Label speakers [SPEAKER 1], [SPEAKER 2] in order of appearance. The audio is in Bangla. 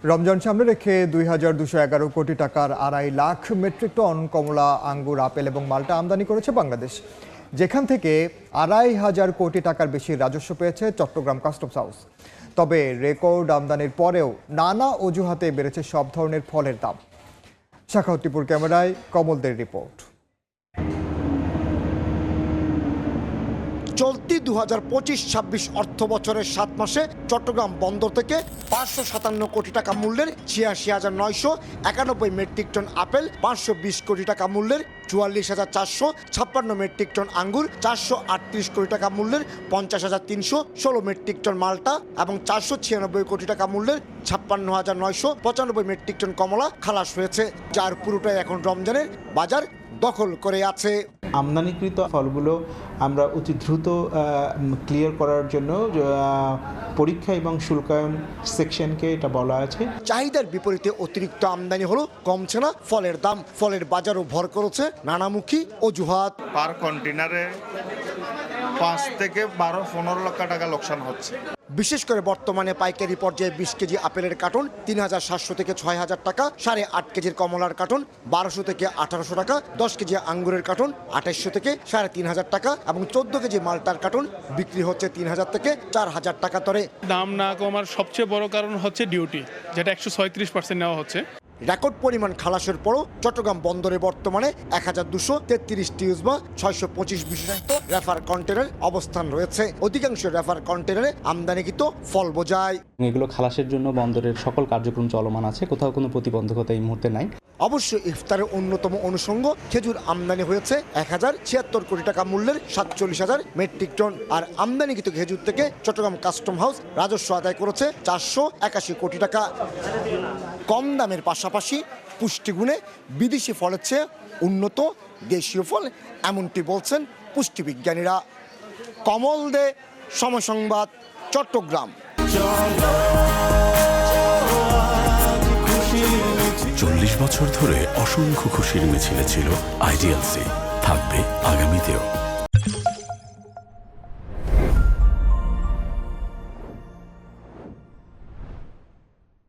[SPEAKER 1] রমজান সামনে রেখে ২,২১১ কোটি টাকার ২.৫ লাখ মেট্রিক টন কমলা, আঙ্গুর, আপেল এবং মাল্টা আমদানি করেছে বাংলাদেশ, যেখান থেকে ২,৫০০ কোটি টাকার বেশি রাজস্ব পেয়েছে চট্টগ্রাম কাস্টমস হাউস। তবে রেকর্ড আমদানির পরেও নানা অজুহাতে বেড়েছে সব ধরনের ফলের দাম। শাখাউদ্দিপুর ক্যামেরায় কমলদের রিপোর্ট।
[SPEAKER 2] চলতি ২০২৫-২৬ অর্থ বছরের ৭ মাসে চট্টগ্রাম বন্দর থেকে ৫৫৭ কোটি টাকা মূল্যের ৮৬,৯৯১ মেট্রিক টন আপেল, ৫২০ কোটি টাকা মূল্যের ৪৪,৪৫৬ মেট্রিক টন আঙ্গুর, ৪৩৮ কোটি টাকা মূল্যের ৫০,৩১৬ মেট্রিক টন মাল্টা এবং ৪৯৬ কোটি টাকা মূল্যের ৫৬,৯৯৫ মেট্রিক টন কমলা খালাস হয়েছে, যার পুরোটাই এখন রমজানের বাজার দখল করে আছে।
[SPEAKER 3] আমদানিকৃত ফলগুলো আমরা অতি দ্রুত ক্লিয়ার করার জন্য পরীক্ষা এবং শুল্কায়ন সেকশনকে এটা বলা আছে।
[SPEAKER 2] চাহিদার বিপরীতে অতিরিক্ত আমদানি হলো কমছে না ফলের দাম, ফলের বাজারও ভর করেছে নানামুখী অজুহাত।
[SPEAKER 4] পার কন্টেনারে ৫ থেকে ১২-১৫ লক্ষ টাকা লোকসান হচ্ছে।
[SPEAKER 2] বিশেষ করে বর্তমানে পাইকারি পর্যায়ে ২০ কেজি আপেলের কার্টন ৩,৭০০ থেকে ৬,০০০ টাকা, ৮.৫ কেজির কমলার কার্টন ১২০০ থেকে ১৮০০ টাকা, ১০ কেজি আঙ্গুরের কার্টন ২৮০০ থেকে ৩,৫০০ টাকা এবং ১৪ কেজি মাল্টার কার্টন বিক্রি হচ্ছে ৩,০০০ থেকে ৪,০০০ টাকা দরে।
[SPEAKER 5] দাম না কমার সবচেয়ে বড় কারণ হচ্ছে ডিউটি, যেটা ১৩৬% নেওয়া হচ্ছে।
[SPEAKER 2] রেকর্ড পরিমাণ খালাসের পরও চট্টগ্রাম বন্দরে বর্তমানে ১,২৩৩টি ইউজবা ৬২৫ বিশেষায়িত রেফার কন্টেনার অবস্থান রয়েছে। অধিকাংশ রেফার কন্টেনারে আমদানিকৃত ফল বোঝায়।
[SPEAKER 6] এগুলো খালাসের জন্য বন্দরের সকল কার্যক্রম চলমান আছে, কোথাও কোনো প্রতিবন্ধকতা এই মুহূর্তে নাই।
[SPEAKER 2] অবশ্য ইফতারের অন্যতম অনুষঙ্গ খেজুর আমদানি হয়েছে ১,০৭৬ কোটি টাকা মূল্যের ৪৭,০০০ মেট্রিক টন। আর আমদানিকৃত খেজুর থেকে চট্টগ্রাম কাস্টম হাউস রাজস্ব আদায় করেছে ৪৮১ কোটি টাকা। কম দামের পাশাপাশি পুষ্টিগুণে বিদেশি ফলের চেয়ে উন্নত দেশীয় ফল, এমনটি বলছেন পুষ্টিবিজ্ঞানীরা। কমল দে, সময় সংবাদ, চট্টগ্রাম।
[SPEAKER 7] ৪০ বছর ধরে অসংখ্য খুশির মিছিলে ছিল আইডিএলসি, থাকবে আগামীতেও।